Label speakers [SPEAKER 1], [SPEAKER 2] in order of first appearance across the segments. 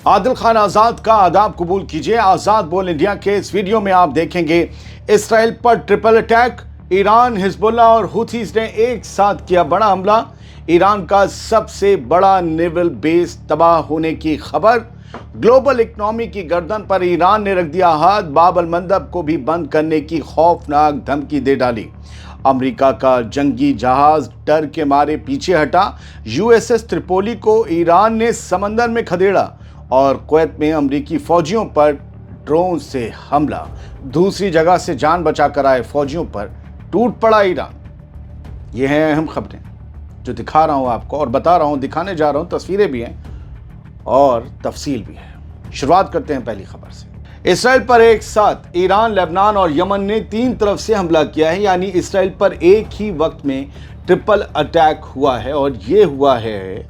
[SPEAKER 1] आदिल खान आज़ाद का आदाब कबूल कीजिए। आज़ाद बोल इंडिया के इस वीडियो में आप देखेंगे इसराइल पर ट्रिपल अटैक, ईरान, हिजबुल्लाह और हुथीज ने एक साथ किया बड़ा हमला, ईरान का सबसे बड़ा नेवल बेस तबाह होने की खबर, ग्लोबल इकोनॉमी की गर्दन पर ईरान ने रख दिया हाथ, बाब अल मंदब को भी बंद करने की खौफनाक धमकी दे डाली, अमेरिका का जंगी जहाज डर के मारे पीछे हटा, यूएसएस त्रिपोली को ईरान ने समंदर में खदेड़ा और कुवैत में अमेरिकी फौजियों पर ड्रोन से हमला, दूसरी जगह से जान बचाकर आए फौजियों पर टूट पड़ा ईरान। ये हैं अहम खबरें जो दिखा रहा हूं आपको और बता रहा हूं, दिखाने जा रहा हूं, तस्वीरें भी हैं और तफसील भी है। शुरुआत करते हैं पहली खबर से। इसराइल पर एक साथ ईरान, लेबनान और यमन ने तीन तरफ से हमला किया है, यानी इसराइल पर एक ही वक्त में ट्रिपल अटैक हुआ है और ये हुआ है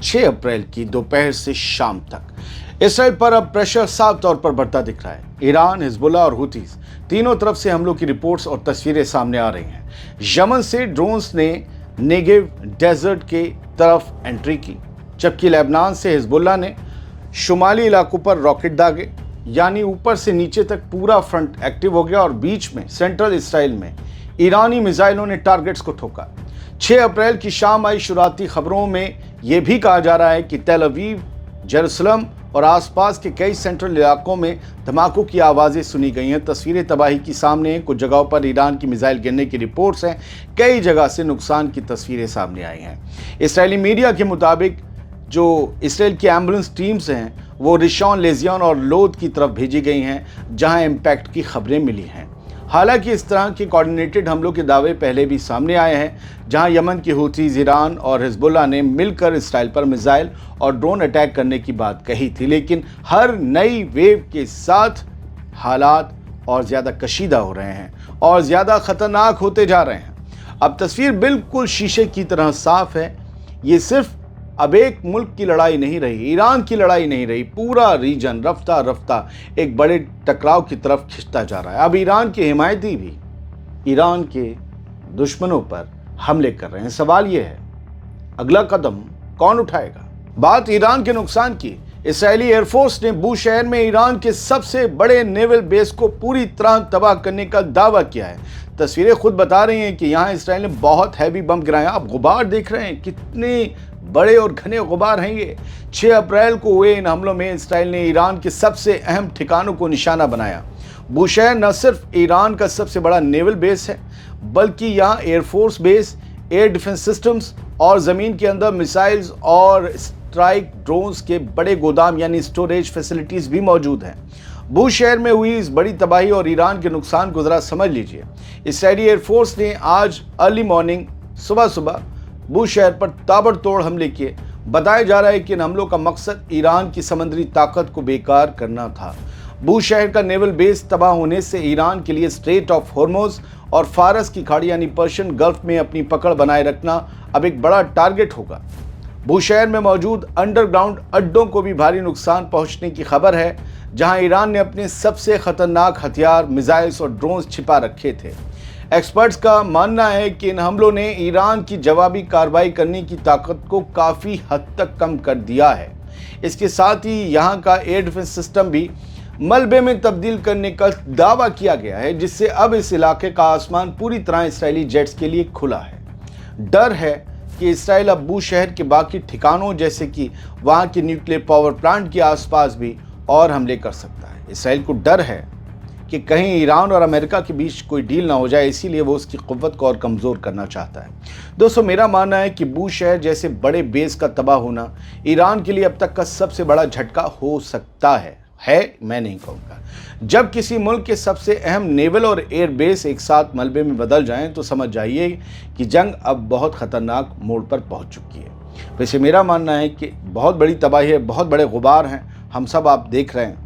[SPEAKER 1] 6 अप्रैल की दोपहर से शाम तक। इसराइल पर अब प्रेशर साफ तौर पर बढ़ता दिख रहा है। ईरान, हिजबुल्लाह और हुथीज तीनों तरफ से हमलों की रिपोर्ट्स और तस्वीरें सामने आ रही हैं। यमन से ड्रोन्स ने नेगेव डेजर्ट के तरफ एंट्री की, जबकि लेबनान से हिजबुल्लाह ने शुमाली इलाकों पर रॉकेट दागे, यानी ऊपर से नीचे तक पूरा फ्रंट एक्टिव हो गया और बीच में सेंट्रल इसराइल में ईरानी मिसाइलों ने टारगेट्स को ठोका। 6 अप्रैल की शाम आई शुरुआती खबरों में यह भी कहा जा रहा है कि तेल अवीव, जेरूसलम और आसपास के कई सेंट्रल इलाकों में धमाकों की आवाज़ें सुनी गई हैं। तस्वीरें तबाही की सामने हैं, कुछ जगहों पर ईरान की मिसाइल गिरने की रिपोर्ट्स हैं, कई जगह से नुकसान की तस्वीरें सामने आई हैं। इसराइली मीडिया के मुताबिक जो इसराइल की एम्बुलेंस टीम्स हैं वो रिशॉन, लेजियन और लोद की तरफ भेजी गई हैं, जहां इम्पैक्ट की खबरें मिली हैं। हालांकि इस तरह के कोऑर्डिनेटेड हमलों के दावे पहले भी सामने आए हैं, जहां यमन की हुथीज, ईरान और हिजबुल्लाह ने मिलकर इसराइल पर मिसाइल और ड्रोन अटैक करने की बात कही थी, लेकिन हर नई वेव के साथ हालात और ज़्यादा कशीदा हो रहे हैं और ज़्यादा ख़तरनाक होते जा रहे हैं। अब तस्वीर बिल्कुल शीशे की तरह साफ है। ये सिर्फ अब एक मुल्क की लड़ाई नहीं रही, ईरान की लड़ाई नहीं रही, पूरा रीजन रफ्ता रफ्ता एक बड़े टकराव की तरफ खिंचता जा रहा है। अब ईरान के हिमायती भी ईरान के दुश्मनों पर हमले कर रहे हैं। सवाल यह है, अगला कदम कौन उठाएगा? बात ईरान के नुकसान की। इसराइली एयरफोर्स ने बूशहर में ईरान के सबसे बड़े नेवल बेस को पूरी तरह तबाह करने का दावा किया है। तस्वीरें खुद बता रही हैं कि यहाँ इसराइल ने बहुत हैवी बम गिराए। आप गुबार देख रहे हैं, कितने बड़े और घने गुबार हैं ये। 6 अप्रैल को हुए इन हमलों में इसराइल ने ईरान के सबसे अहम ठिकानों को निशाना बनाया। बूशहर न सिर्फ ईरान का सबसे बड़ा नेवल बेस है, बल्कि यहाँ air force base, air defence systems और ज़मीन के अंदर मिसाइल्स और स्ट्राइक ड्रोन्स के बड़े गोदाम यानी स्टोरेज फैसिलिटीज़ भी मौजूद हैं। बूशहर में हुई इस बड़ी तबाही और ईरान के नुकसान को ज़रा समझ लीजिए। इसराइली एयरफोर्स ने आज अर्ली मॉर्निंग सुबह बूशहर पर ताबड़तोड़ हमले किए। बताया जा रहा है कि इन हमलों का मकसद ईरान की समुद्री ताकत को बेकार करना था। बूशहर का नेवल बेस तबाह होने से ईरान के लिए स्ट्रेट ऑफ हॉर्मुज़ और फारस की खाड़ी यानी पर्शियन गल्फ में अपनी पकड़ बनाए रखना अब एक बड़ा टारगेट होगा। बूशहर में मौजूद अंडरग्राउंड अड्डों को भी भारी नुकसान पहुंचने की खबर है, जहां ईरान ने अपने सबसे खतरनाक हथियार, मिसाइल्स और ड्रोन्स छिपा रखे थे। एक्सपर्ट्स का मानना है कि इन हमलों ने ईरान की जवाबी कार्रवाई करने की ताकत को काफ़ी हद तक कम कर दिया है। इसके साथ ही यहाँ का एयर डिफेंस सिस्टम भी मलबे में तब्दील करने का दावा किया गया है, जिससे अब इस इलाके का आसमान पूरी तरह इसराइली जेट्स के लिए खुला है। डर है कि इसराइल अब बूशहर के बाकी ठिकानों जैसे कि वहाँ के न्यूक्लियर पावर प्लांट के आसपास भी और हमले कर सकता है। इसराइल को डर है कि कहीं ईरान और अमेरिका के बीच कोई डील ना हो जाए, इसीलिए वो उसकी कुव्वत को और कमज़ोर करना चाहता है। दोस्तों, मेरा मानना है कि बूशहर जैसे बड़े बेस का तबाह होना ईरान के लिए अब तक का सबसे बड़ा झटका हो सकता है। मैं नहीं कहूँगा। जब किसी मुल्क के सबसे अहम नेवल और एयर बेस एक साथ मलबे में बदल जाएं तो समझ जाइए कि जंग अब बहुत ख़तरनाक मोड़ पर पहुँच चुकी है। वैसे मेरा मानना है कि बहुत बड़ी तबाही है, बहुत बड़े गुबार हैं, हम सब आप देख रहे हैं,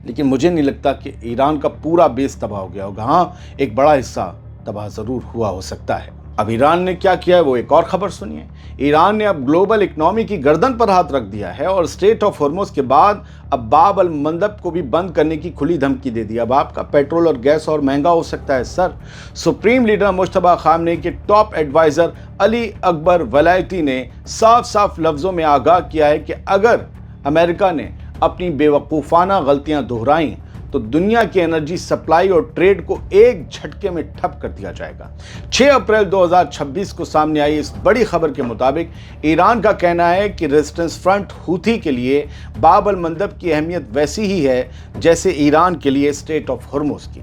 [SPEAKER 1] लेकिन मुझे नहीं लगता कि ईरान का पूरा बेस तबाह हो गया होगा। हाँ, एक बड़ा हिस्सा तबाह ज़रूर हुआ हो सकता है। अब ईरान ने क्या किया है वो एक और ख़बर सुनिए। ईरान ने अब ग्लोबल इकोनॉमी की गर्दन पर हाथ रख दिया है और स्ट्रेट ऑफ हॉर्मुज़ के बाद अब बाब अल मंदब को भी बंद करने की खुली धमकी दे दी। अब आपका पेट्रोल और गैस और महंगा हो सकता है sir. Supreme leader Mushtaba Khamenei के टॉप एडवाइज़र अली अकबर वलायती ने साफ साफ लफ्ज़ों में आगाह किया है कि अगर अमेरिका ने अपनी बेवकूफ़ाना गलतियां दोहराई तो दुनिया की एनर्जी सप्लाई और ट्रेड को एक झटके में ठप कर दिया जाएगा। 6 अप्रैल 2026 को सामने आई इस बड़ी खबर के मुताबिक ईरान का कहना है कि रेजिस्टेंस फ्रंट हूथी के लिए बाब अल मंदब की अहमियत वैसी ही है जैसे ईरान के लिए स्ट्रेट ऑफ हॉर्मुज़ की।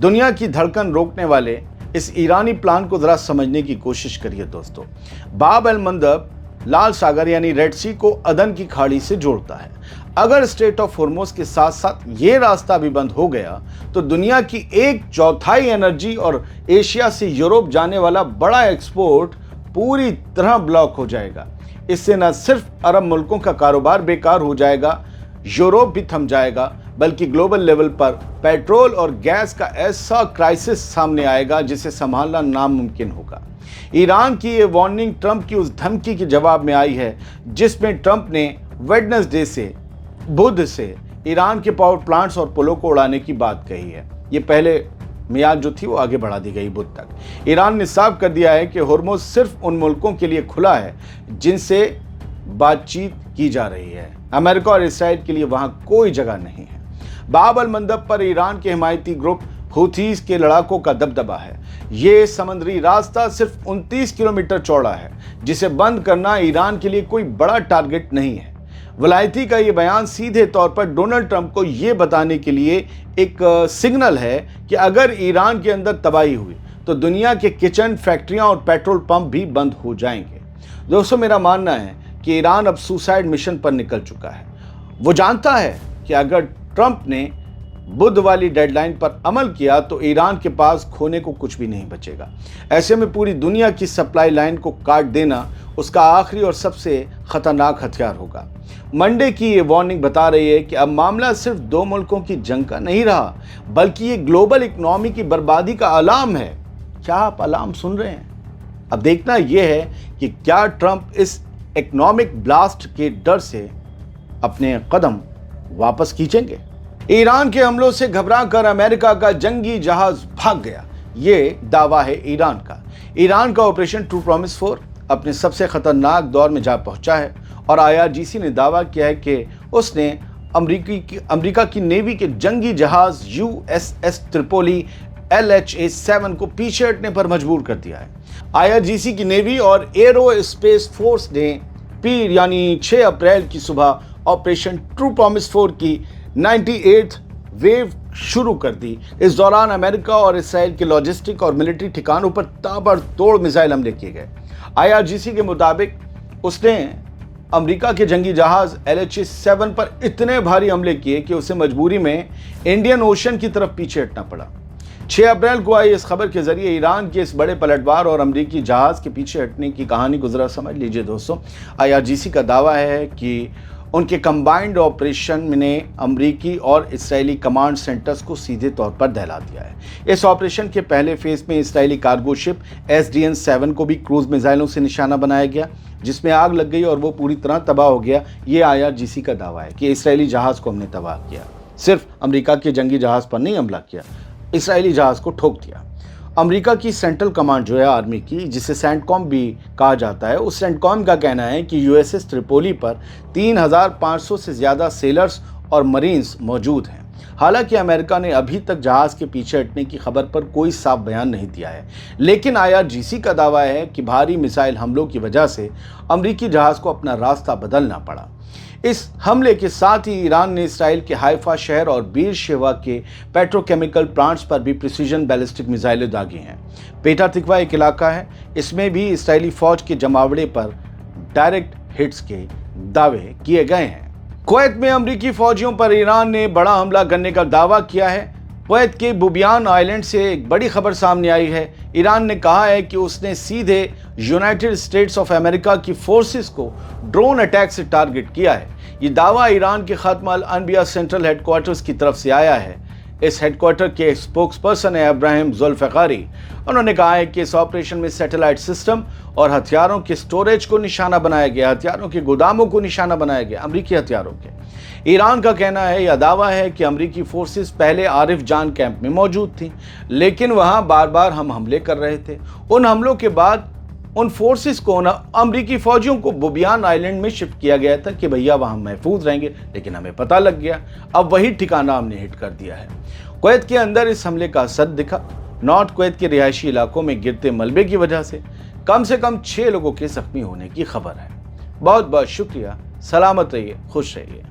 [SPEAKER 1] दुनिया की धड़कन रोकने वाले इस ईरानी प्लान को ज़रा समझने की कोशिश करिए दोस्तों। बाब अल मंदब लाल सागर यानी रेड सी को अदन की खाड़ी से जोड़ता है। अगर स्ट्रेट ऑफ हॉर्मुज़ के साथ साथ ये रास्ता भी बंद हो गया तो दुनिया की 1/4 एनर्जी और एशिया से यूरोप जाने वाला बड़ा एक्सपोर्ट पूरी तरह ब्लॉक हो जाएगा। इससे न सिर्फ अरब मुल्कों का कारोबार बेकार हो जाएगा, यूरोप भी थम जाएगा, बल्कि ग्लोबल लेवल पर पेट्रोल और गैस का ऐसा क्राइसिस सामने आएगा जिसे संभालना नामुमकिन होगा। ईरान की ये वार्निंग ट्रंप की उस धमकी के जवाब में आई है जिसमें ट्रंप ने वेडनेसडे से बुध से ईरान के पावर प्लांट्स और पुलों को उड़ाने की बात कही है। ये पहले मियाद जो थी वो आगे बढ़ा दी गई बुध तक। ईरान ने साफ कर दिया है कि हॉर्मुज़ सिर्फ उन मुल्कों के लिए खुला है जिनसे बातचीत की जा रही है। अमेरिका और इसराइल के लिए वहां कोई जगह नहीं है। बाब अल मंदब पर ईरान के हिमायती ग्रुप हूथीज के लड़ाकों का दबदबा है। ये समुद्री रास्ता सिर्फ 29 किलोमीटर चौड़ा है जिसे बंद करना ईरान के लिए कोई बड़ा टारगेट नहीं है। वलायती का ये बयान सीधे तौर पर डोनाल्ड ट्रंप को ये बताने के लिए एक सिग्नल है कि अगर ईरान के अंदर तबाही हुई तो दुनिया के किचन, फैक्ट्रियां और पेट्रोल पंप भी बंद हो जाएंगे। दोस्तों, मेरा मानना है कि ईरान अब सुसाइड मिशन पर निकल चुका है। वो जानता है कि अगर ट्रंप ने बुध वाली डेडलाइन पर अमल किया तो ईरान के पास खोने को कुछ भी नहीं बचेगा। ऐसे में पूरी दुनिया की सप्लाई लाइन को काट देना उसका आखिरी और सबसे खतरनाक हथियार होगा। मंडे की ये वार्निंग बता रही है कि अब मामला सिर्फ 2 मुल्कों की जंग का नहीं रहा, बल्कि ये ग्लोबल इकोनॉमी की बर्बादी का अलार्म है। क्या आप अलार्म सुन रहे हैं? अब देखना यह है कि क्या ट्रंप इस इकोनॉमिक ब्लास्ट के डर से अपने कदम वापस खींचेंगे। ईरान के हमलों से घबराकर अमेरिका का जंगी जहाज भाग गया, ये दावा है ईरान का। ईरान का ऑपरेशन ट्रू प्रॉमिस 4 अपने सबसे खतरनाक दौर में जा पहुंचा है और IRGC ने दावा किया है कि उसने अमेरिका की नेवी के जंगी जहाज USS त्रिपोली LHA-7 को पीछे हटने पर मजबूर कर दिया है। IRGC की नेवी और एरो स्पेस फोर्स ने पीर यानी 6 अप्रैल की सुबह ऑपरेशन ट्रू प्रॉमिस 4 की 98th वेव शुरू कर दी। इस दौरान अमेरिका और इसराइल के लॉजिस्टिक और मिलिट्री ठिकानों पर ताबड़तोड़ मिसाइल हमले किए गए। IRGC के मुताबिक उसने अमेरिका के जंगी जहाज LHA-7 पर इतने भारी हमले किए कि उसे मजबूरी में इंडियन ओशन की तरफ पीछे हटना पड़ा। 6 अप्रैल को आई इस खबर के जरिए ईरान के इस बड़े पलटवार और अमेरिकी जहाज के पीछे हटने की कहानी को जरा समझ लीजिए दोस्तों। IRGC का दावा है कि उनके कंबाइंड ऑपरेशन ने अमरीकी और इसराइली कमांड सेंटर्स को सीधे तौर पर दहला दिया है। इस ऑपरेशन के पहले फेज में इसराइली कार्गो शिप SDN-7 को भी क्रूज मिसाइलों से निशाना बनाया गया, जिसमें आग लग गई और वो पूरी तरह तबाह हो गया। ये IRGC का दावा है कि इसराइली जहाज़ को हमने तबाह किया। सिर्फ अमेरिका के जंगी जहाज़ पर नहीं हमला किया, इसराइली जहाज़ को ठोक दिया। अमेरिका की सेंट्रल कमांड जो है आर्मी की, जिसे सेंटकॉम भी कहा जाता है, उस सेंटकॉम का कहना है कि USS त्रिपोली पर 3500 से ज़्यादा सेलर्स और मरीन्स मौजूद हैं। हालांकि अमेरिका ने अभी तक जहाज के पीछे हटने की खबर पर कोई साफ बयान नहीं दिया है, लेकिन IRGC का दावा है कि भारी मिसाइल हमलों की वजह से अमेरिकी जहाज को अपना रास्ता बदलना पड़ा। इस हमले के साथ ही ईरान ने इसराइल के हाइफा शहर और बीर शेवा के पेट्रोकेमिकल प्लांट्स पर भी प्रिसीजन बैलिस्टिक मिसाइलें दागी हैं। पेटा तिकवा एक इलाका है, इसमें भी इसराइली फौज के जमावड़े पर डायरेक्ट हिट्स के दावे किए गए हैं। कुवैत में अमेरिकी फौजियों पर ईरान ने बड़ा हमला करने का दावा किया है। कुवैत के बुबियान आइलैंड से एक बड़ी खबर सामने आई है। ईरान ने कहा है कि उसने सीधे यूनाइटेड स्टेट्स ऑफ अमेरिका की फोर्सेस को ड्रोन अटैक से टारगेट किया है। ये दावा ईरान के खात्मा अल अनबिया सेंट्रल हेडक्वार्टर्स की तरफ से आया है। इस हेडक्वार्टर के स्पोक्सपर्सन है इब्राहिम जुल्फ़िकारी। उन्होंने कहा है कि इस ऑपरेशन में सैटेलाइट सिस्टम और हथियारों के स्टोरेज को निशाना बनाया गया, हथियारों के गोदामों को निशाना बनाया गया, अमरीकी हथियारों के। ईरान का कहना है या दावा है कि अमरीकी फोर्सेस पहले आरिफ जान कैंप में मौजूद थी, लेकिन वहां बार बार हम हमले कर रहे थे। उन हमलों के बाद उन फोर्सेस को ना अमरीकी फौजियों को बुबियान आइलैंड में शिफ्ट किया गया था कि भैया वहाँ महफूज रहेंगे, लेकिन हमें पता लग गया, अब वही ठिकाना हमने हिट कर दिया है। कुवैत के अंदर इस हमले का असर दिखा। नॉर्थ कुवैत के रिहायशी इलाकों में गिरते मलबे की वजह से कम 6 लोगों के जख्मी होने की खबर है। बहुत बहुत शुक्रिया। सलामत रहिए, खुश रहिए।